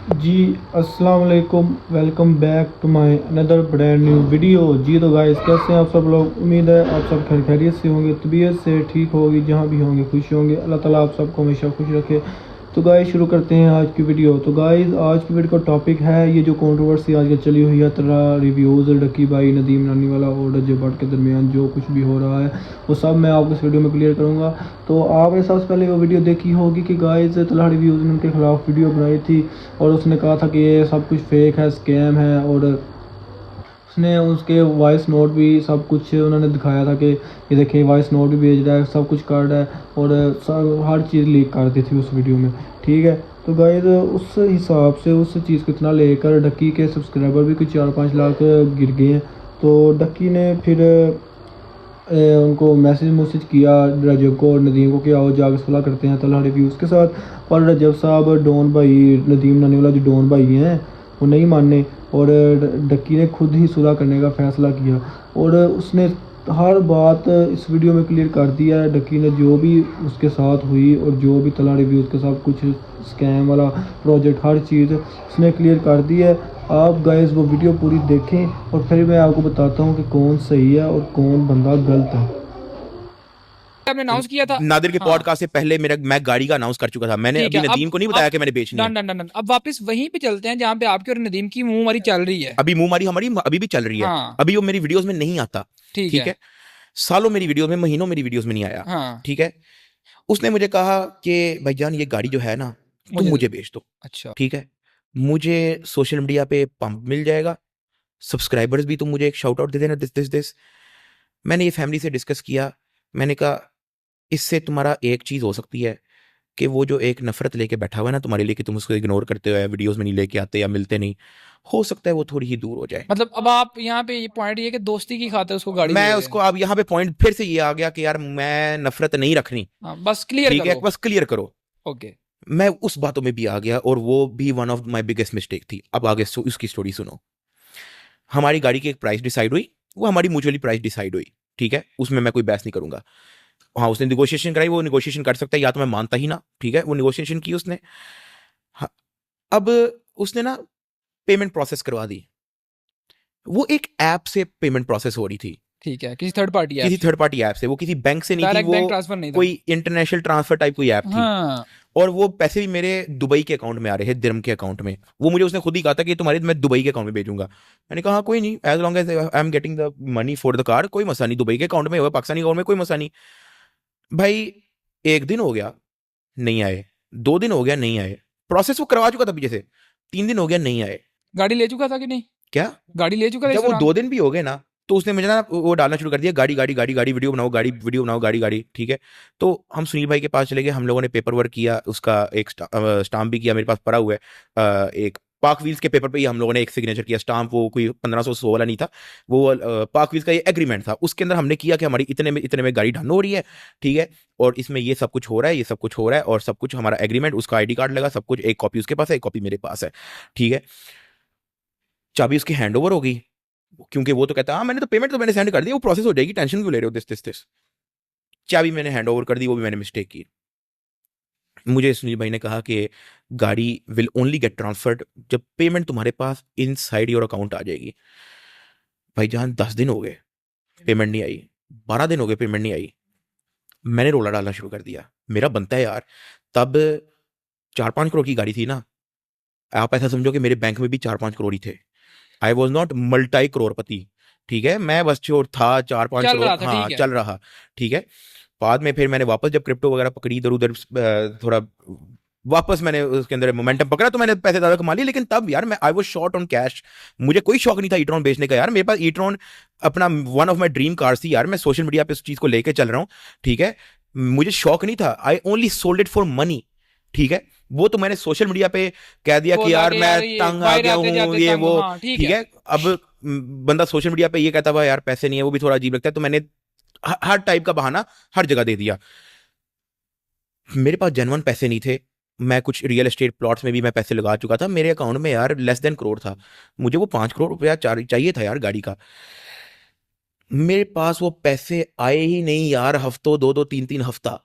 जी अस्सलाम वालेकुम, welcome back to my another brand new video. जी तो गाइस, कैसे हैं आप सब लोग? उम्मीद है आप सब खैरियत से होंगे, तबीयत से ठीक होगी, जहाँ भी होंगे खुश होंगे। अल्लाह ताला आप सबको हमेशा खुश रखे। तो गाइस शुरू करते हैं आज की वीडियो। तो गाइस आज की वीडियो का टॉपिक है ये जो कंट्रोवर्सी आजकल चली हुई है, तरह रिव्यूज़ डक्की भाई नदीम नानी वाला और जब भट्ट के दरमियान जो कुछ भी हो रहा है वो सब मैं आपको इस वीडियो में क्लियर करूँगा। तो आपने सबसे पहले वो वीडियो देखी होगी कि गाइस तलहा रिव्यूज़ ने उनके खिलाफ वीडियो बनाई थी और उसने कहा था कि ये सब कुछ फेक है, स्कैम है, और उसने उसके वॉइस नोट भी सब कुछ उन्होंने दिखाया था कि ये देखिए वॉइस नोट भी भेज रहा है, सब कुछ कर रहा है, और सब हर चीज़ लीक कर दी थी उस वीडियो में। ठीक है, तो गाइस उस हिसाब से उस चीज़ को इतना लेकर डक्की के सब्सक्राइबर भी कुछ 4-5 लाख गिर गए हैं। तो डक्की ने फिर उनको मैसेज किया रजब को और नदीम को कि आओ जाकर सुलह करते हैं तलहा रिव्यूज़ के साथ। पर रजब साहब डॉन भाई नदीम नानी वाला जो डॉन भाई हैं वो नहीं माने, और डक्की ने खुद ही सुलह करने का फ़ैसला किया, और उसने हर बात इस वीडियो में क्लियर कर दिया है। डक्की ने जो भी उसके साथ हुई और जो भी तलहा रिव्यूज़ के साथ कुछ स्कैम वाला प्रोजेक्ट हर चीज़ उसने क्लियर कर दी है। आप गाइस वो वीडियो पूरी देखें और फिर मैं आपको बताता हूँ कि कौन सही है और कौन बंदा गलत है। आपने अनाउंस किया था। नादिर के हाँ, पॉडकास्ट से पहले मेरा मैं गाड़ी का अनाउंस कर चुका था। मैंने ठीक अभी है। नदीम को नहीं बताया अब कि मैंने बेचनी है। Done done done done. अब वापस वहीं पे चलते हैं जहाँ पे आपकी और नदीम की मुंहमारी चल रही है। अभी मुंहमारी हमारी अभी भी चल रही है। हाँ, अभी वो मेरी वीडियोस में नहीं आता। ठीक ठीक है। है, सालों मेरी वीडियोस में, महीनों मेरी वीडियोस में नहीं आया। हाँ, ठीक है, उसने मुझे कहा कि भाईजान ये गाड़ी जो है ना तुम मुझे दे मुझे दो। बेच दो। अच्छा, ठीक है, मुझे सोशल मीडिया पे पंप मिल जाएगा, सब्सक्राइबर्स भी तुम मुझे एक शाउट आउट दे देना, दिस। मैंने ये फैमिली से डिस्कस किया। मैंने कहा इससे तुम्हारा एक चीज हो सकती है कि वो जो एक नफरत लेके बैठा हुआ है ना तुम्हारे लिए, कि तुम उसको इग्नोर करते हो या वीडियोस में नहीं लेके आते या मिलते नहीं, हो सकता है वो थोड़ी ही दूर हो जाए। मतलब अब आप यहाँ पे ये पॉइंट ये है कि दोस्ती की खातिर उसको गाड़ी मैं दे रहे उसको हैं। अब यहाँ पे पॉइंट फिर से ये आ गया कि यार मैं नफरत नहीं रखनी। हाँ, बस क्लियर ठीक है, करो। बस क्लियर करो। ओके। मैं उस बातों में भी आ गया और वो भी one of my biggest mistake थी। अब आगे उसकी स्टोरी सुनो। हमारी गाड़ी की एक प्राइस डिसाइड हुई, वो हमारी म्यूचुअली प्राइस डिसाइड हुई। ठीक है, उसमें मैं कोई बहस नहीं करूंगा। हाँ, उसने निगोशिएशन कराई, वो निगोशिएशन कर सकता है, या तो मैं मानता ही ना। ठीक है, वो निगोशिएशन की उसने। हाँ, अब उसने ना पेमेंट प्रोसेस करवा दी। वो एक ऐप से पेमेंट प्रोसेस हो रही थी, ठीक है, किसी थर्ड पार्टी ऐप किसी से। थर्ड पार्टी ऐप से। वो किसी बैंक से नहीं थी, डायरेक्ट वो बैंक ट्रांसफर नहीं था। कोई इंटरनेशनल ट्रांसफर टाइप कोई ऐप थी। हाँ, और वो पैसे भी मेरे दुबई के अकाउंट में आ रहे थे, दिरहम के अकाउंट में। वो मुझे उसने खुद ही कहा था कि तुम्हारे मैं दुबई के अकाउंट में भेजूंगा। मैंने कहा हाँ कोई नहीं, as long as I am getting the money for the car, कोई मसला नहीं। दुबई के अकाउंट में हो, पाकिस्तानी अकाउंट में, कोई मसला नहीं। भाई एक दिन हो गया नहीं आए, 2 दिन हो गया नहीं आए, प्रोसेस वो करवा चुका था पीछे से। 3 दिन हो गया नहीं आए। गाड़ी ले चुका था कि नहीं? क्या? गाड़ी ले चुका था इस जब वो दौरान? 2 दिन भी हो गए ना, तो उसने मुझे ना वो डालना शुरू कर दिया, गाड़ी गाड़ी गाड़ी गाड़ी, वीडियो बनाओ गाड़ी, वीडियो बनाओ गाड़ी गाड़ी। ठीक है, तो हम सुनील भाई के पास चले गए। हम लोगों ने पेपर वर्क किया, उसका एक स्टाम्प भी किया, मेरे पास पड़ा हुआ है। एक पाक व्हील्स के पेपर पे ही हम लोगों ने एक सिग्नेचर किया। स्टाम्प वो कोई 1500 वाला नहीं था, वो पाक व्हील्स का ये एग्रीमेंट था। उसके अंदर हमने किया कि हमारी इतने में गाड़ी डन हो रही है। ठीक है, और इसमें ये सब कुछ हो रहा है, ये सब कुछ हो रहा है, और सब कुछ हमारा एग्रीमेंट, उसका आईडी कार्ड लगा, सब कुछ। एक कॉपी उसके पास है, एक कॉपी मेरे पास है। ठीक है, चाबी उसकी हैंड ओवर हो गई, क्योंकि वो तो कहता है हाँ मैंने तो पेमेंट तो मैंने सेंड कर दी, वो प्रोसेस हो जाएगी, टेंशन क्यों ले रहे हो, दिस। चाबी मैंने हैंड ओवर कर दी, वो भी मैंने मिस्टेक की। मुझे सुनील भाई ने कहा कि गाड़ी विल ओनली गेट ट्रांसफर्ड जब पेमेंट तुम्हारे पास इन साइड योर अकाउंट आ जाएगी। भाईजान 10 दिन हो गए, पेमेंट नहीं आई। 12 दिन हो गए, पेमेंट नहीं आई। मैंने रोला डालना शुरू कर दिया, मेरा बनता है यार। तब 4-5 करोड़ की गाड़ी थी ना। आप ऐसा समझो कि मेरे बैंक में भी 4-5 करोड़ ही थे। आई वॉज नॉट मल्टाई करोड़पति। ठीक है, मैं बस जो था 4-5 करोड़, चल रहा था, हाँ ठीक है। चल रहा। ठीक है, बाद में फिर मैंने वापस जब क्रिप्टो वगैरह पकड़ी, इधर उधर थोड़ा वापस मैंने उसके अंदर मोमेंटम पकड़ा, तो मैंने पैसे ज्यादा कमा लिए। लेकिन तब यार मैं I was short on cash. मुझे कोई शौक नहीं था ईट्रॉन बेचने का यार। मेरे पास ईट्रॉन अपना one of my dream car थी यार। मैं सोशल मीडिया पे उस चीज को लेके चल रहा हूँ। ठीक है, मुझे शौक नहीं था, I only sold it for money. ठीक है, वो तो मैंने सोशल मीडिया पे कह दिया कि बोला यार कि मैं यार ये तंग आ बाहर गया आते हूँ, जाते ये तंग, वो। हाँ ठीक ठीक है। है, अब बंदा सोशल मीडिया पे ये कहता हुआ यार पैसे नहीं है, वो भी थोड़ा अजीब लगता है। तो मैंने हर टाइप का बहाना हर जगह दे दिया। मेरे पास जेन्युइन पैसे नहीं थे। मैं कुछ रियल एस्टेट प्लॉट्स में भी मैं पैसे लगा चुका था। मेरे अकाउंट में यार लेस देन करोड़ था। मुझे वो 5 करोड़ रुपया चाहिए था यार गाड़ी का। मेरे पास वो पैसे आए ही नहीं यार, हफ्तों, 2-2 3-3 हफ्ता,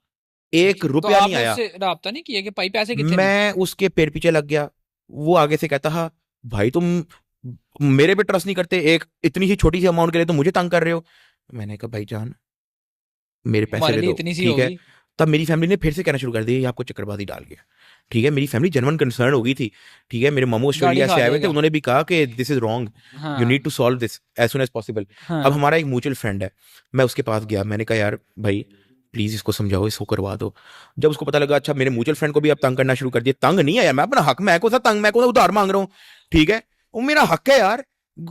एक तो रुपया नहीं आपने आया। उससे राब्ता नहीं किया कि भाई पैसे कितने नहीं? मैं उसके पेड़ पीछे लग गया। वो आगे से कहता है, भाई तुम मेरे पे ट्रस्ट नहीं करते, एक इतनी सी छोटी सी अमाउंट के लिए तो मुझे तंग कर रहे हो। मैंने कहा भाई जान मेरे पैसे हमारे दे लिए दो, इतनी सी ठीक है। होगी। तब मेरी फैमिली ने फिर से कहना शुरू कर दिया ये आपको चक्करबाजी डाल गया, ठीक है। मेरी फैमिली जनरल कंसर्न हो गई थी, ठीक है। मेरे मामू गाड़ी ऑस्ट्रेलिया खा से आए हुए थे, जाएगा। उन्होंने भी कहा कि दिस इज रॉन्ग, यू हाँ need to solve this as soon as possible. अब हाँ। हमारा एक म्यूचुअल फ्रेंड है, मैं उसके पास गया, मैंने कहा यार भाई प्लीज इसको समझाओ, इसको करवा दो। जब उसको पता लगा अच्छा मेरे म्यूचुअल फ्रेंड को भी अब तंग करना शुरू कर दिया, तंग नहीं है यार, मैं अपना हक, मैं को सा तंग, मैं को उधार मांग रहा हूँ, ठीक है। वो मेरा हक है यार,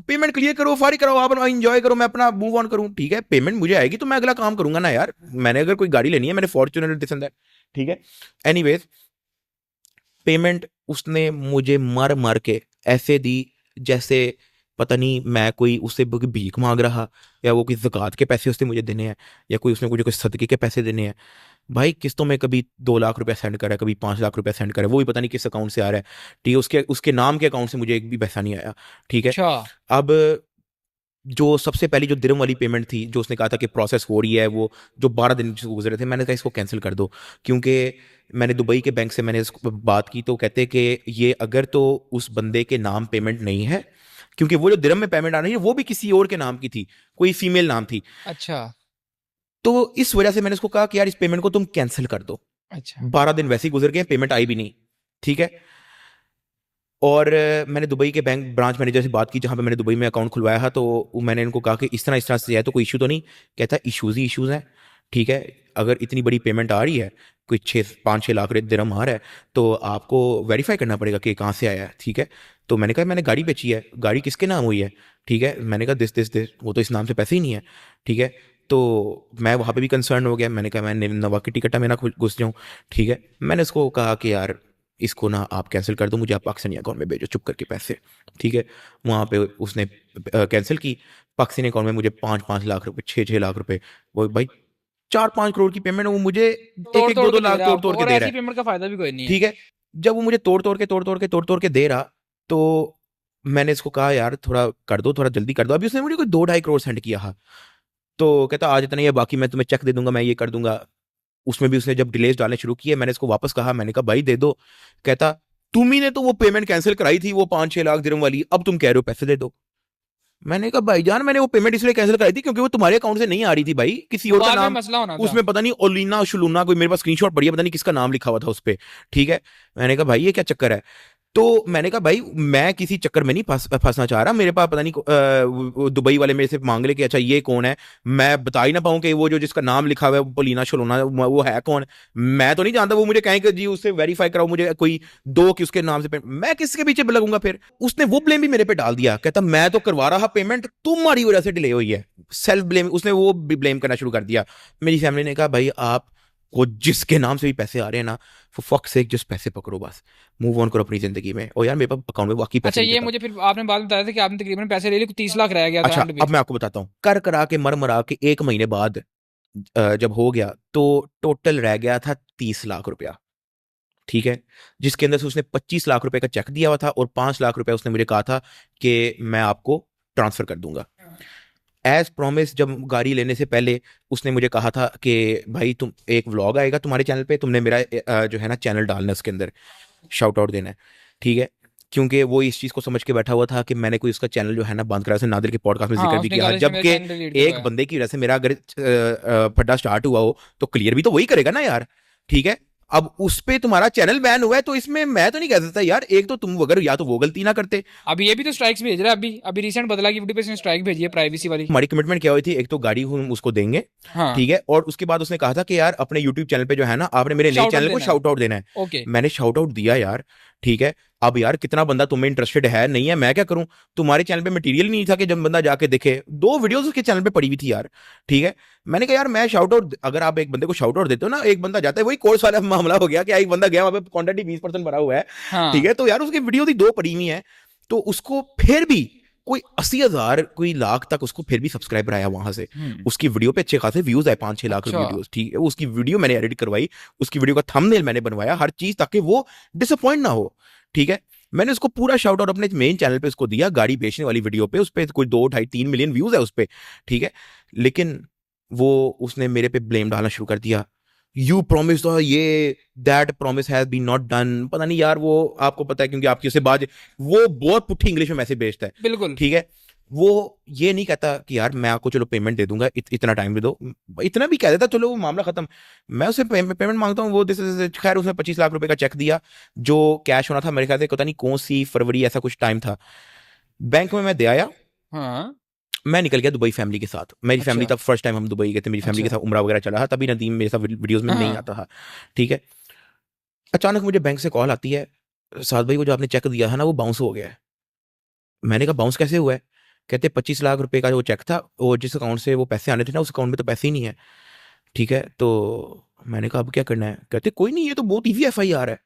पेमेंट क्लियर करो, फारी करो, आप एंजॉय करो, मैं अपना मूव ऑन करूं, ठीक है। पेमेंट मुझे आएगी तो मैं अगला काम करूंगा ना यार। मैंने अगर कोई गाड़ी लेनी है, मैंने फॉर्च्यूनर दिस एंड दैट, ठीक है। एनीवेज पेमेंट उसने मुझे मर मर के ऐसे दी जैसे पता नहीं मैं कोई उससे भीख मांग रहा, या वो कोई ज़कात के पैसे उसने मुझे देने हैं, या कोई उसने मुझे कोई सदके के पैसे देने हैं। भाई किस्तों में कभी 2 लाख रुपया सेंड करा है, कभी 5 लाख रुपया सेंड करा है, वो भी पता नहीं किस अकाउंट से आ रहा है, ठीक है। उसके उसके नाम के अकाउंट से मुझे एक भी पैसा नहीं आया, ठीक है। अच्छा। अब जो सबसे पहली जो दिरहम वाली पेमेंट थी, जो उसने कहा था कि प्रोसेस हो रही है, वो जो 12 दिन से गुजरे थे, मैंने कहा इसको कैंसिल कर दो, क्योंकि मैंने दुबई के बैंक से मैंने इसको बात की तो कहते कि ये अगर तो उस बंदे के नाम पेमेंट नहीं है, क्योंकि वो जो दिरहम में पेमेंट आ रही है वो भी किसी और के नाम की थी, कोई फीमेल नाम थी। अच्छा। तो इस वजह से मैंने इसको कहा कि यार इस पेमेंट को तुम कैंसिल कर दो। अच्छा। 12 दिन वैसे ही गुजर गए, पेमेंट आई भी नहीं, ठीक है। और मैंने दुबई के बैंक ब्रांच मैनेजर से बात की जहाँ पे मैंने दुबई में अकाउंट खुलवाया था, तो मैंने इनको कहा कि इस तरह से है तो कोई इशू तो नहीं। कहता है इशूज़ ही इशूज़ हैं, ठीक है। अगर इतनी बड़ी पेमेंट आ रही है, कोई 5-6 लाख दिरहम आ रहा है, तो आपको वेरीफाई करना पड़ेगा कि कहाँ से आया है, ठीक है। तो मैंने कहा मैंने गाड़ी बेची है, गाड़ी किसके नाम हुई है, ठीक है। मैंने कहा दिस वो तो इस नाम से पैसे ही नहीं है, ठीक है। तो मैं वहाँ पे भी कंसर्न हो गया, मैंने कहा मैं नवा की टिकट है, मैं ना घुस जाऊँ, ठीक है। मैंने उसको कहा कि यार इसको ना आप कैंसिल कर दो, मुझे आप पाकिस्तानी अकाउंट में भेजो चुप करके पैसे, ठीक है। वहाँ पे उसने कैंसिल की, पाकिस्तानी अकाउंट में मुझे 5-5 लाख रुपए, 6-6 लाख रुपए, वो भाई 4-5 करोड़ की पेमेंट वो मुझे एक तोड़ एक तोड़ दो दो के दे लाख रहा है तोड़ आपको, तोड़ के और दे रहा ऐसी है, पेमेंट का फायदा भी कोई नहीं है। ठीक है। जब वो मुझे तोड़ तोड़ के दे रहा, तो मैंने इसको कहा यार थोड़ा कर दो, थोड़ा जल्दी कर दो। अभी उसने मुझे कोई 2-2.5 करोड़ सेंड किया था, तो कहता आज इतना ही है, बाकी मैं तुम्हें चेक दे दूंगा, मैं ये कर दूंगा। उसमें भी उसने जब डिलेज डालने शुरू किए, मैंने इसको वापस कहा, मैंने कहा भाई दे दो। कहता तुम ही ने तो वो पेमेंट कैंसिल कराई थी, वो 5-6 लाख दिरहम वाली, अब तुम कह रहे हो पैसे दे दो। मैंने कहा भाईजान मैंने वो पेमेंट इसलिए कैंसिल कराई थी क्योंकि वो तुम्हारे अकाउंट से नहीं आ रही थी भाई, किसी और का बाद में नाम, मसला होना था। उसमें पता नहीं ओलिना शुलूना कोई, मेरे पास स्क्रीनशॉट पड़ी है, पता नहीं किसका नाम लिखा हुआ था उस पे, ठीक है। मैंने कहा भाई ये क्या चक्कर है। तो मैंने कहा भाई मैं किसी चक्कर में नहीं फंसना चाह रहा, मेरे पास पता नहीं वो दुबई वाले मेरे से मांग ले कि अच्छा ये कौन है, मैं बता ही ना पाऊं कि वो जो जिसका नाम लिखा हुआ है पोलिना शोलोना वो है कौन। मैं तो नहीं जानता, वो मुझे कहें कि जी उससे वेरीफाई कराओ, मुझे कोई दो कि उसके नाम से पेमेंट, मैं किसके पीछे लगूंगा फिर। उसने वो ब्लेम भी मेरे पे डाल दिया, कहता मैं तो करवा रहा पेमेंट, तुम्हारी वजह से डिले हुई है, सेल्फ ब्लेम उसने वो भी ब्लेम करना शुरू कर दिया। मेरी फैमिली ने कहा भाई आप को जिसके नाम से भी पैसे आ रहे हैं ना, फॉर फक सेक जस्ट पैसे पकड़ो बस, मूव ऑन करो अपनी जिंदगी में। और यार मेरे पास अकाउंट में वाकई अच्छा, पैसे नहीं ये थे तब। मुझे फिर आपने बाद में बताया था कि आपने तकरीबन पैसे ले लिए, 30 लाख रह गया अच्छा अकाउंट में। अब मैं आपको बताता हूँ, कर करा के मर मरा के 1 महीने बाद जब हो गया तो टोटल रह गया था 30 लाख रुपया, ठीक है। जिसके अंदर से उसने 25 लाख रुपए का चेक दिया हुआ था और 5 लाख रुपए उसने मुझे कहा था कि मैं आपको ट्रांसफर कर दूंगा। एज प्रॉमिस जब गाड़ी लेने से पहले उसने मुझे कहा था कि भाई तुम एक व्लॉग आएगा तुम्हारे चैनल पे, तुमने मेरा जो है ना चैनल डालना है, उसके अंदर शाउट आउट देना है, ठीक है। क्योंकि वो इस चीज़ को समझ के बैठा हुआ था कि मैंने कोई उसका चैनल जो है ना बंद करा, उसने नादिर के पॉडकास्ट में हाँ, जिक्र भी उसने किया, कहा था इसने मेरा जबकि चैनल डिलीट करवाया। एक बंदे की वजह से मेरा अगर फड्डा स्टार्ट हुआ हो तो क्लियर भी तो वही करेगा ना यार, ठीक है। अब उस पे तुम्हारा चैनल बैन हुआ है, तो इसमें मैं तो नहीं कह सकता यार, एक तो तुम अगर या तो वो गलती ना करते। अभी ये भी तो स्ट्राइक्स भेज रहा है, अभी अभी रिसेंट बदला की वीडियो पे इसने स्ट्राइक भेजी है, प्राइवेसी वाली। हमारी कमिटमेंट क्या हुई थी, एक तो गाड़ी हम उसको देंगे, हाँ, ठीक है। और उसके बाद उसने कहा था कि यार अपने यूट्यूब चैनल पे जो है ना आपने मेरे नए Shout out चैनल को देना है। शाउट आउट देना है। ओके। मैंने शाउट आउट दिया यार, ठीक है। अब यार कितना बंदा तुम्हें इंटरेस्टेड है नहीं है, मैं क्या करूं, तुम्हारे चैनल पे मटेरियल नहीं था कि जब बंदा जाके देखे, 2 वीडियोस उसके चैनल पे पड़ी हुई थी यार, ठीक है। मैंने कहा यार मैं शाउट आउट, अगर आप एक बंदे को शाउट आउट देते हो ना, एक बंदा जाता है, वही कोर्स वाला मामला हो गया कि एक बंदा गया वहां पे कंटेंट ही 20% भरा हुआ है, हाँ। ठीक है। तो यार उसकी वीडियो थी 2 पड़ी हुई है, तो उसको फिर भी कोई 80,000 कोई लाख तक उसको फिर भी सब्सक्राइबर आया वहां से, उसकी वीडियो पे अच्छे खासे व्यूज आए, 5-6 लाख अच्छा। वीडियोस, ठीक है। उसकी वीडियो मैंने एडिट करवाई, उसकी वीडियो का थंबनेल मैंने बनवाया, हर चीज ताकि वो डिसअपॉइंट ना हो, ठीक है। मैंने उसको पूरा शाउट आउट अपने मेन चैनल पे उसको दिया, गाड़ी बेचने वाली वीडियो पे, उस पे कोई 2-2.5-3 मिलियन व्यूज है उस पे, ठीक है। लेकिन वो उसने मेरे पे ब्लेम डालना शुरू कर दिया, यू प्रॉमिस, ये that promise has been not done, पता नहीं यार, वो आपको पता है क्योंकि आपकी उससे बात, वो बहुत पुट्ठी इंग्लिश में मैसेज भेजता है, बिल्कुल। ठीक है। वो ये नहीं कहता कि यार मैं आपको चलो पेमेंट दे दूंगा, इतना टाइम दे दो, इतना भी कह देता चलो वो मामला खत्म। मैं उससे पेमेंट मांगता हूँ, वो खैर उसने 25 लाख रुपए का चेक दिया जो कैश होना था, मेरे ख्याल से पता नहीं कौन सी फरवरी ऐसा कुछ टाइम था, बैंक में मैं दे आया। हाँ। मैं निकल गया दुबई फैमिली के साथ, मेरी फैमिली अच्छा। तब फर्स्ट टाइम हम दुबई गए थे, मेरी फैमिली के अच्छा। साथ उम्रा वगैरह चला था, तभी नदीम मेरे साथ वीडियोस में नहीं हाँ। आता था, ठीक है। अचानक मुझे बैंक से कॉल आती है, साद भाई वो जो आपने चेक दिया है ना वो बाउंस हो गया है। मैंने कहा बाउंस कैसे हुआ है? कहते 25 लाख रुपए का जो चेक था, वो जिस अकाउंट से वो पैसे आने थे ना उस अकाउंट में तो पैसे ही नहीं है, ठीक है। तो मैंने कहा अब क्या करना है? कहते कोई नहीं, ये तो बहुत ईजी FIR है,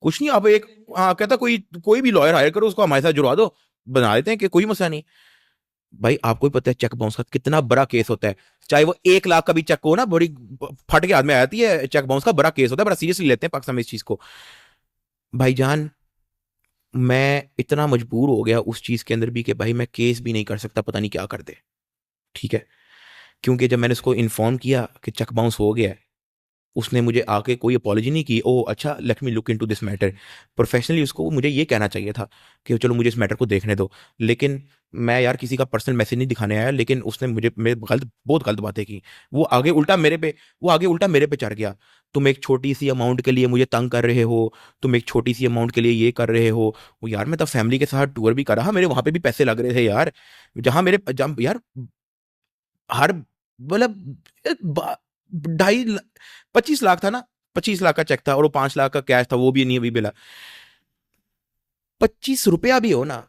कुछ नहीं, आप एक, हाँ कहता कोई कोई भी लॉयर हायर करो, उसको हमारे साथ जुड़वा दो, बना देते हैं कि कोई मसला नहीं। भाई आपको ही पता है चेक बाउंस का कितना बड़ा केस होता है, चाहे वो 1 लाख का भी चेक हो ना, बड़ी फट के हाथ में आ जाती है, चेक बाउंस का बड़ा केस होता है, बड़ा सीरियसली लेते हैं पाकिस्तान में इस चीज को। भाईजान मैं इतना मजबूर हो गया उस चीज के अंदर भी कि भाई मैं केस भी नहीं कर सकता, पता नहीं क्या कर दे, ठीक है। क्योंकि जब मैंने उसको इन्फॉर्म किया कि चेक बाउंस हो गया है, उसने मुझे आके कोई अपॉलॉजी नहीं की, ओ अच्छा let me look into this matter. Professionally उसको मुझे ये कहना चाहिए था कि चलो मुझे इस मैटर को देखने दो, लेकिन मैं यार किसी का पर्सनल मैसेज नहीं दिखाने आया, लेकिन उसने मुझे मेरे गलत, बहुत गलत बातें की। वो आगे उल्टा मेरे पे चढ़ गया, तुम एक छोटी सी अमाउंट के लिए मुझे तंग कर रहे हो, तुम एक छोटी सी अमाउंट के लिए ये कर रहे हो। वो यार मैं तब फैमिली के साथ टूर भी कर रहा, मेरे वहां पे भी पैसे लग रहे थे यार, जहाँ यार हर मतलब 25 लाख था ना, 25 लाख का चेक था और वो 5 लाख का कैश था, वो भी नहीं अभी मिला। 25 रुपया भी हो ना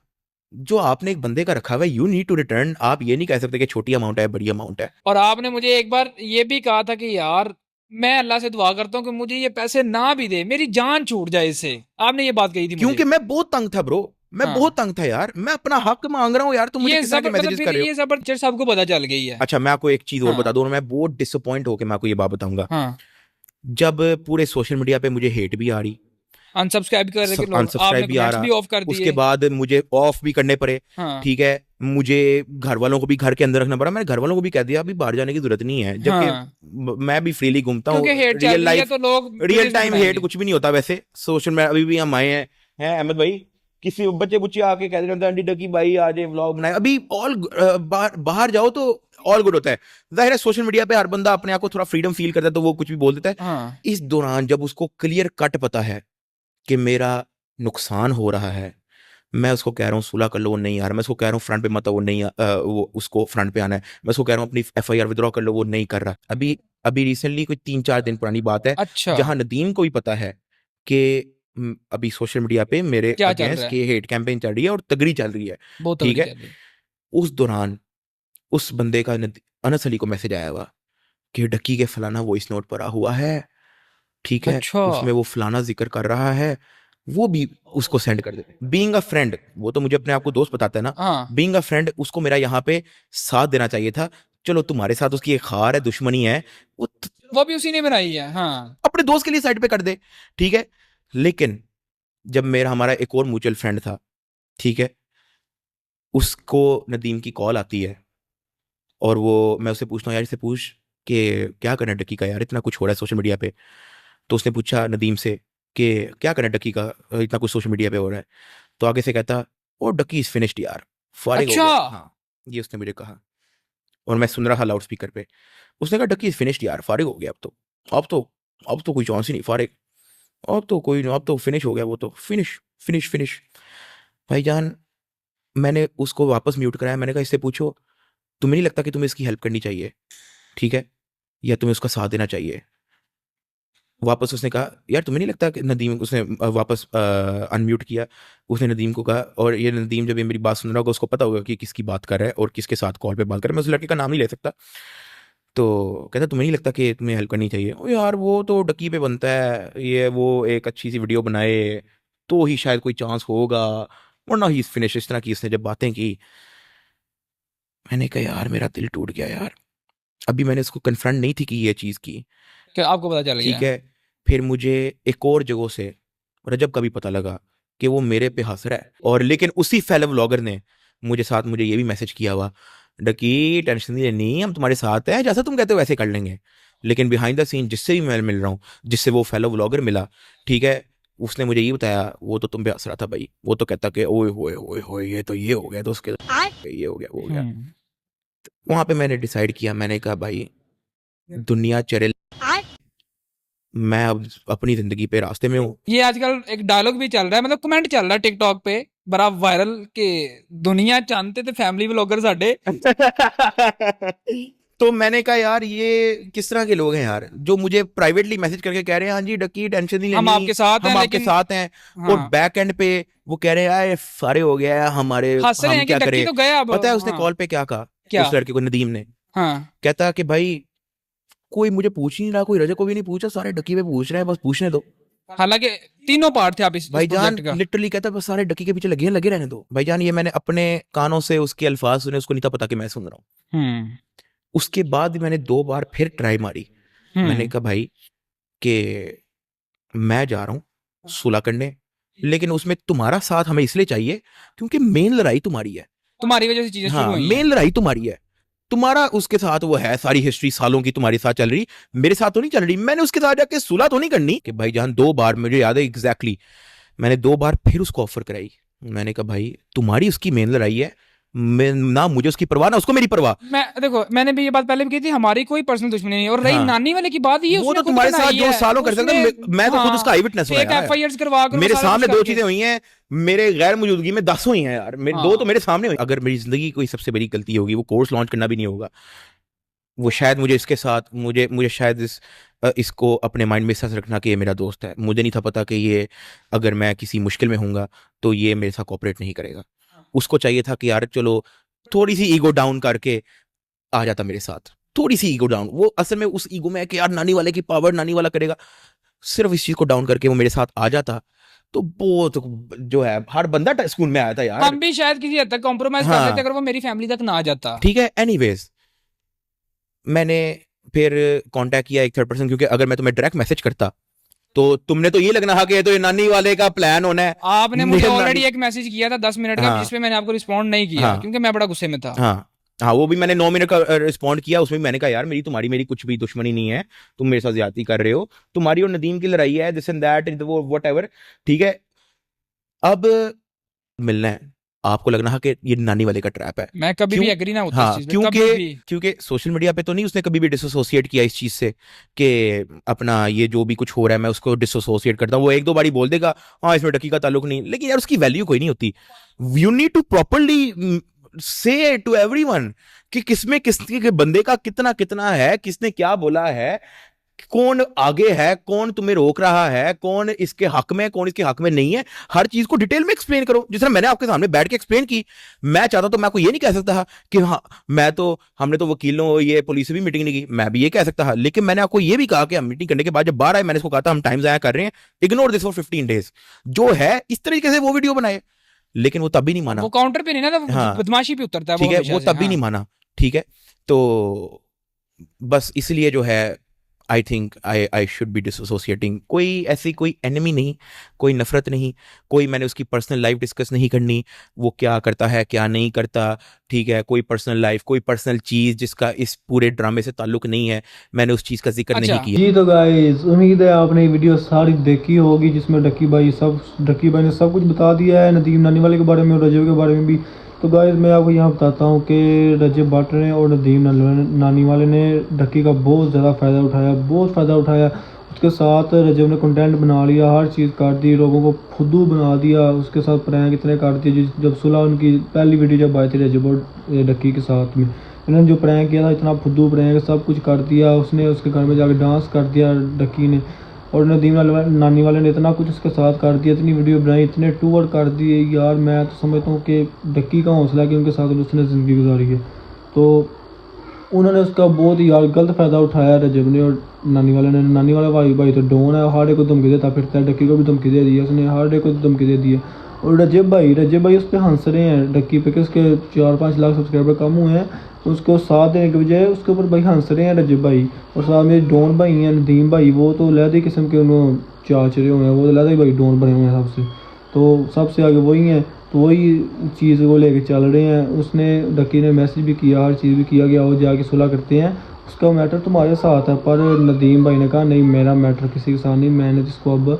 जो आपने एक बंदे का रखा हुआ है, यू नीड टू रिटर्न। आप ये नहीं कह सकते कि छोटी अमाउंट है बड़ी अमाउंट है। और आपने मुझे एक बार ये भी कहा था कि यार मैं अल्लाह से दुआ करता हूँ कि मुझे ये पैसे ना भी दे, मेरी जान छूट जाए इससे। आपने ये बात कही थी क्योंकि मुझे। मैं बहुत तंग था ब्रो, मैं हाँ। बहुत तंग था यार, मैं अपना हक मांग रहा हूँ यार, तुम मुझे ये किस तरह के जबर मतलब मैसेजेस फिर कर रहे हो। ये जबरदस्त साहब को पता चल गई है। अच्छा मैं आपको एक चीज और हाँ। बता दूं, मैं बहुत डिसअपॉइंट होकर मैं आपको ये बात बताऊंगा। हाँ। जब पूरे सोशल मीडिया पे मुझे हेट भी आ रही, अनसब्सक्राइब कर रहे लोग, अनसब्सक्राइब आपने भी आ कमेंट्स रहा, भी ऑफ कर उसके दिए। बाद मुझे ऑफ भी करने पड़े, हाँ। ठीक है। मुझे घर वालों को भी घर के अंदर रखना पड़ा, मैंने घर वालों को भी कह दिया अभी बाहर जाने की जरूरत नहीं है, जबकि हाँ। मैं भी फ्रीली घूमता क्योंकि हूँ। हेट चल रियल रही है लाइफ, तो लोग रियल वीडियोस नहीं टाइम हेट बनाएंगे। कुछ भी नहीं होता वैसे सोशल में, अभी भी हम आए हैं अहमद भाई, किसी बच्चे बुच्चे आके कहते रहते हैं आंटी डकी भाई आज व्लॉग बनाए, अभी ऑल बाहर जाओ तो ऑल गुड होता है। जाहिर है सोशल मीडिया पे हर बंदा अपने आप को थोड़ा फ्रीडम फील करता है तो वो कुछ भी बोल देता है। हाँ। इस दौरान जब उसको क्लियर कट पता है कि मेरा नुकसान हो रहा है, मैं उसको कह रहा हूँ सुलह कर लो, वो नहीं आ रहा, मैं उसको कह रहा हूँ फ्रंट पे मत आओ, वो नहीं वो उसको फ्रंट पे आना है, मैं उसको कह रहा हूँ अपनी FIR विड्रॉ कर लो, वो नहीं कर रहा। अभी अभी रिसेंटली कोई 3-4 दिन पुरानी बात है, अच्छा। जहां नदीम को भी पता है कि अभी सोशल मीडिया पे मेरे क्या चल रहा अगेंस्ट है? की हेट कैंपेन चल रही है और तगड़ी चल रही है, बहुत ठीक तगड़ी है। चल रही है। उस दौरान उस बंदे का अनस अली को मैसेज आया हुआ कि डक्की के फलाना वॉइस नोट पड़ा हुआ है, ठीक है, अच्छा। उसमें वो फलाना जिक्र कर रहा है, वो भी उसको सेंड कर दे। बीइंग अ फ्रेंड, वो तो मुझे अपने आप को दोस्त बताता है ना, हाँ। बीइंग अ फ्रेंड उसको मेरा यहाँ पे साथ देना चाहिए था। चलो तुम्हारे साथ उसकी एक खार है, दुश्मनी है, वो वो भी उसी ने बनाई है। हाँ। अपने दोस्त के लिए साइड पे कर दे, ठीक है। लेकिन जब मेरा हमारा एक और म्यूचुअल फ्रेंड था, ठीक है, उसको नदीम की कॉल आती है और वो, मैं उससे पूछता हूँ यार इससे पूछ कि क्या करना है डक्की का, यार इतना कुछ हो रहा है सोशल मीडिया पे। तो उसने पूछा नदीम से कि क्या करना है डक्की का, इतना कुछ सोशल मीडिया पे हो रहा है। तो आगे से कहता ओ डक्की इज फिनिश्ड यार, फारिग हो अच्छा। गया, हाँ ये उसने मुझे कहा। और मैं सुन रहा लाउड स्पीकर पे, उसने कहा डक्की इज फिनिश्ड यार, फारिग हो गया अब तो कोई चांस ही नहीं, फारिग, अब तो फिनिश हो गया, वो तो फिनिश फिनिश फिनिश। भाईजान मैंने उसको वापस म्यूट कराया, मैंने कहा इससे पूछो तुम्हें नहीं लगता कि तुम्हें इसकी हेल्प करनी चाहिए, ठीक है, या तुम्हें उसका साथ देना चाहिए। वापस उसने कहा यार तुम्हें नहीं लगता कि नदीम, उसने वापस अनम्यूट किया, उसने नदीम को कहा, और ये नदीम जब ये मेरी बात सुन रहा होगा उसको पता होगा कि किसकी बात कर रहा है और किसके साथ कॉल पे बात कर रहा है, मैं उस लड़के का नाम नहीं ले सकता। तो कहता तुम्हें नहीं लगता कि तुम्हें हेल्प करनी चाहिए? ओ यार वो तो डकी पे बनता है, ये वो एक अच्छी सी वीडियो बनाए तो ही शायद कोई चांस होगा, वरना ही फिनिश, इस तरह की उसने जब बातें की। मैंने कहा यार मेरा दिल टूट गया यार। अभी मैंने उसको कन्फ्रंट नहीं थी कि ये चीज़ की, क्या आपको पता चल ठीक गया? है। फिर मुझे एक और जगह से रजब का भी पता लगा कि वो मेरे पे हंस रहा है, और लेकिन उसी फेलो व्लॉगर ने मुझे ये भी मैसेज किया हुआ, डकी टेंशन नहीं लेनी, हम तुम्हारे साथ हैं, जैसा तुम कहते हो वैसे कर लेंगे। लेकिन बिहाइंड द सीन जिससे भी मैं मिल रहा हूँ, जिससे वो फेलो व्लॉगर मिला, ठीक है, उसने मुझे ये बताया, वो तो तुम पे हंस रहा था भाई, वो तो कहता कि ओए होए होए होए ये तो ये हो गया, तो उसके ये हो गया वो हो गया। वहां पे मैंने डिसाइड किया, मैंने कहा भाई दुनिया चले, मैं अब अपनी जिंदगी पे रास्ते में हूँ। ये आजकल एक डायलॉग भी चल रहा है, मतलब कमेंट चल रहा है टिकटॉक पे बड़ा वायरल के दुनिया चाहते थे फैमिली व्लॉगर साडे। तो मैंने कहा यार ये किस तरह के लोग हैं यार, जो मुझे प्राइवेटली मैसेज करके कह रहे हैं हाँ जी डक्की टेंशन नहीं लेनी, हम आपके साथ हैं, हम आपके लेकिन साथ हैं, हाँ, और बैक एंड पे वो कह रहे हैं यार सारे हो गया है हमारे, हंस रहे हम हैं कि क्या डक्की करें। तो गया अब। पता है उसने हाँ, कॉल पे क्या कहा, क्या? उस लड़के को, नदीम ने, हाँ, कहता कि भाई कोई मुझे पूछ ही नहीं रहा, कोई रजत को भी नहीं पूछा, सारे डक्की पे पूछ रहे हैं, बस पूछने दो। हालांकि तीनों पार्ट थे आप इस भाईजान प्रोजेक्ट का। लिटरली कहता बस सारे डक्की के पीछे लगे रहने दो। भाईजान ये मैंने अपने कानों से उसके अल्फाज सुने, उसको नहीं था पता कि मैं सुन रहा हूँ। हम्म उसके बाद भी मैंने 2 बार फिर ट्राई मारी। मैंने कहा भाई कि मैं जा रहा हूँ सुलह करने, लेकिन उसमें तुम्हारा साथ हमें इसलिए चाहिए क्योंकि मेन लड़ाई तुम्हारी है। तुम्हारी वजह से चीजें शुरू हाँ, हुई मेन लड़ाई तुम्हारी है, तुम्हारा उसके साथ वो है, सारी हिस्ट्री सालों की तुम्हारे साथ चल रही, मेरे साथ तो नहीं चल रही। मैंने उसके साथ जाके सुलह तो नहीं करनी कि भाईजान 2 बार मुझे याद है एग्जैक्टली, मैंने 2 बार फिर उसको ऑफर कराई। मैंने कहा भाई तुम्हारी उसकी मेन लड़ाई है, मैं ना मुझे उसकी परवाह ना उसको मेरी परवाह। मैं देखो मैंने भी ये बात पहले भी की थी, हमारी कोई पर्सनल दुश्मनी नहीं है। और रही हाँ, नानी वाले की बात, ये वो उसने तो खुद तुम्हारे साथ बनाई जो है। सालों कर सकता है, मैं तो खुद उसका आई विटनेस हूँ फेक यार। एफआईआर करवा कर मेरे वो सारा सामने कुछ 2 करके। चीजें हुई हैं, मेरे गैर मौजूदगी में 10 हुई हैं यार, मेरे 2 तो मेरे सामने हुई। अगर मेरी जिंदगी की कोई सबसे बड़ी गलती होगी वो कोर्स लॉन्च करना भी नहीं होगा, वो शायद मुझे इसके साथ मुझे शायद इसको अपने माइंड में सच रखना कि ये मेरा दोस्त है। मुझे नहीं था पता कि ये अगर मैं किसी मुश्किल में होऊंगा तो ये मेरे साथ कोऑपरेट नहीं करेगा। उसको चाहिए था कि यार चलो थोड़ी सी ईगो डाउन करके आ जाता मेरे साथ, थोड़ी सी ईगो डाउन। वो असल में उस ईगो में है कि यार नानी वाले की पावर, नानी वाला करेगा, सिर्फ इस चीज को डाउन करके वो मेरे साथ आ जाता तो बहुत जो है हर बंदा स्कूल में आया था यार। हम भी शायद किसी हद तक कॉम्प्रोमाइज कर हाँ, लेते अगर वो मेरी फैमिली तक ना आ जाता। ठीक है। एनीवेज मैंने फिर कांटेक्ट किया एक थर्ड पर्सन, क्योंकि अगर मैं तुम्हें डायरेक्ट मैसेज करता तो तुमने तो ये लगना था कि ये तो ये नानी वाले का प्लान होना है। आपने मुझे मेरे ऑलरेडी नानी- एक मैसेज किया था 10 मिनट का, हाँ, जिसमें मैंने आपको रिस्पॉन्ड नहीं किया हाँ, क्योंकि मैं बड़ा गुस्से में था। हाँ, हाँ, वो भी मैंने 9 मिनट का रिस्पॉन्ड किया। उसमें भी मैंने कहा यार तुम्हारी मेरी कुछ भी दुश्मनी नहीं है, तुम मेरे साथ ज्यादती कर रहे हो, तुम्हारी और नदीम की लड़ाई है, दिस एंड दैट वो वट एवर, ठीक है। अब मिलना है, आपको लगना है कि ये नानी वाले का ट्रैप है। मैं कभी भी क्यों? एग्री ना होता हाँ, इस चीज में, कभी भी। क्योंकि सोशल मीडिया पे तो नहीं उसने कभी भी डिसोसिएट किया इस चीज से कि अपना ये जो भी कुछ हो रहा है मैं उसको डिसोसिएट करता हूँ। वो 1-2 बारी बोल देगा हाँ इसमें डकी का ताल्लुक नहीं, लेकिन यार उसकी वैल्यू कोई नहीं होती। यू नीड टू प्रॉपरली से टू एवरीवन कि किसमें किसके बंदे का कितना कितना है, किसने क्या बोला है, कौन आगे है, कौन तुम्हें रोक रहा है, कौन इसके हक में, कौन इसके हक में नहीं है। हर चीज को डिटेल में एक्सप्लेन करो, जिस तरह मैंने आपके सामने बैठ के एक्सप्लेन की। मैं चाहता तो मैं आपको ये नहीं कह सकता कि हाँ मैं तो हमने तो वकीलों ये पुलिस से भी मीटिंग नहीं की, मैं भी ये कह सकता, लेकिन मैंने आपको ये भी कहा कि हम मीटिंग करने के बाद जब बाहर आए मैंने इसको कहा था हम टाइम जाया कर रहे हैं, इग्नोर दिस फॉर 15 डेज, जो है इस तरीके से वो वीडियो बनाए। लेकिन वो तब भी नहीं माना, वो काउंटर पे नहीं ना, वो हाँ, बदमाशी पे उतरता है ठीक है, हमेशा वो से, तब भी हाँ। नहीं माना, ठीक है। तो बस इसलिए जो है I think I should be dissociating. कोई ऐसी कोई एनिमी नहीं, कोई नफरत नहीं, कोई मैंने उसकी पर्सनल लाइफ डिस्कस नहीं करनी, वो क्या करता है क्या नहीं करता, ठीक है। कोई पर्सनल लाइफ, कोई पर्सनल चीज जिसका इस पूरे ड्रामे से ताल्लुक नहीं है, मैंने उस चीज का जिक्र नहीं किया। जी तो गाइस उम्मीद है आपने ये वीडियो सारी देखी होगी, जिसमें डक्की भाई ने सब कुछ बता दिया है, नदीम नानी वाले के बारे में और रजब के बारे में भी। तो गाइस मैं आपको यहाँ बताता हूँ कि रजब भट्ट ने और नदीम नानी वाले ने डक्की का बहुत ज़्यादा फ़ायदा उठाया, बहुत फ़ायदा उठाया। उसके साथ रजब ने कंटेंट बना लिया, हर चीज़ कर दी, लोगों को फुद्दू बना दिया, उसके साथ प्रैंक इतने कर दिए। जब सुलह उनकी पहली वीडियो जब आई थी रजब और डक्की के साथ में, इन्होंने जो प्रैंक किया था इतना फुद्दू प्रैंक, सब कुछ कर दिया। उसने उसके घर में जाकर डांस कर दिया डक्की ने, और नदीम नानी वाले ने इतना कुछ उसके साथ कर दिया, इतनी वीडियो बनाई, इतने टूर कर दिए यार। मैं तो समझता हूँ कि डक्की का हौसला है कि उनके साथ उसने ज़िंदगी गुजारी है। तो उन्होंने उसका बहुत यार गलत फ़ायदा उठाया रजब ने और नानी वाले ने। नानी वाला भाई तो डोन है, हर एक को धमकी देता फिरता है, डक्की को भी धमकी दे दी है उसने, हर एक को धमकी दे दी है। और रजब भाई उस पर हंस रहे हैं डक्की पे कि उसके 4-5 लाख सब्सक्राइबर कम हुए हैं, उसको साथ देने के बजाय उसके ऊपर भाई हंस रहे हैं रजब भाई। और साथ में डोन भाई हैं नदीम भाई, वो तो लहदी किस्म के उन्होंने चाच रहे हुए हैं, वो तो लहदी भाई डोन बने हुए हैं सबसे, तो सबसे आगे वही हैं। तो वही चीज़ को लेके चल रहे हैं। उसने डक्की ने मैसेज भी किया, हर चीज़ भी किया कि आओ जाके सुलह करते हैं उसका मैटर तुम्हारे साथ है। पर नदीम भाई ने कहा नहीं, मेरा मैटर किसी के साथ नहीं, मैंने जिसको अब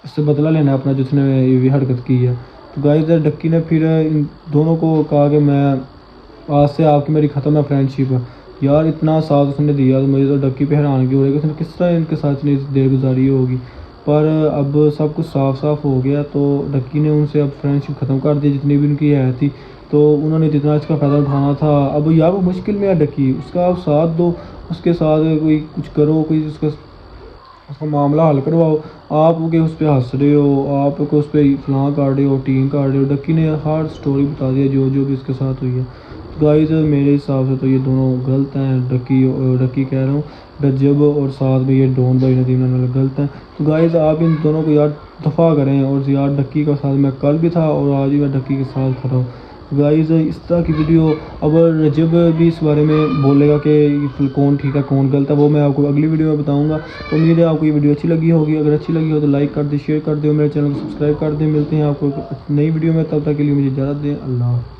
इससे बदला लेना है अपना, जिसने ये हरकत की है। तो गाइस डक्की ने फिर इन दोनों को कहा कि मैं आज से आपकी मेरी ख़त्म है फ्रेंडशिप। यार इतना साथ उसने दिया, तो मुझे तो डक्की पे हैरानगी हो रही है कि उसने किस तरह इनके साथ इतनी देर गुजारी होगी। पर अब सब कुछ साफ साफ हो गया, तो डक्की ने उनसे अब फ्रेंडशिप ख़त्म कर दी जितनी भी उनकी है थी। तो उन्होंने जितना इसका फ़ायदा उठाना था, अब यार वो मुश्किल में है डक्की, उसका आप साथ दो, उसके साथ कोई कुछ करो, कोई उसका मामला हल करवाओ। आप के उस पर हंस रहे हो, आप को उस पर फलां कर रहे हो, टीम कर रहे हो। डक्की ने हर स्टोरी बता दिया जो जो भी इसके साथ हुई है। तो गाइस मेरे हिसाब से तो ये दोनों गलत हैं। डक्की कह रहा हूँ, रजब और साथ में ये डॉन भाई नदीम वाले गलत हैं। तो गाइस आप इन दोनों को यार दफ़ा करें। और यार डक्की का साथ मैं कल भी था और आज भी मैं डक्की के साथ खड़ा हूँ। गाइस इस तरह की वीडियो, अब रजब भी इस बारे में बोलेगा कि कौन ठीक है कौन गलत है, वो मैं आपको अगली वीडियो में बताऊंगा। तो उम्मीद है आपको ये वीडियो अच्छी लगी होगी। अगर अच्छी लगी हो तो लाइक कर दे, शेयर कर दे, मेरे चैनल को सब्सक्राइब कर दे। मिलते हैं आपको नई वीडियो में, तब तक के लिए मुझे इजाज़त दें। अल्लाह।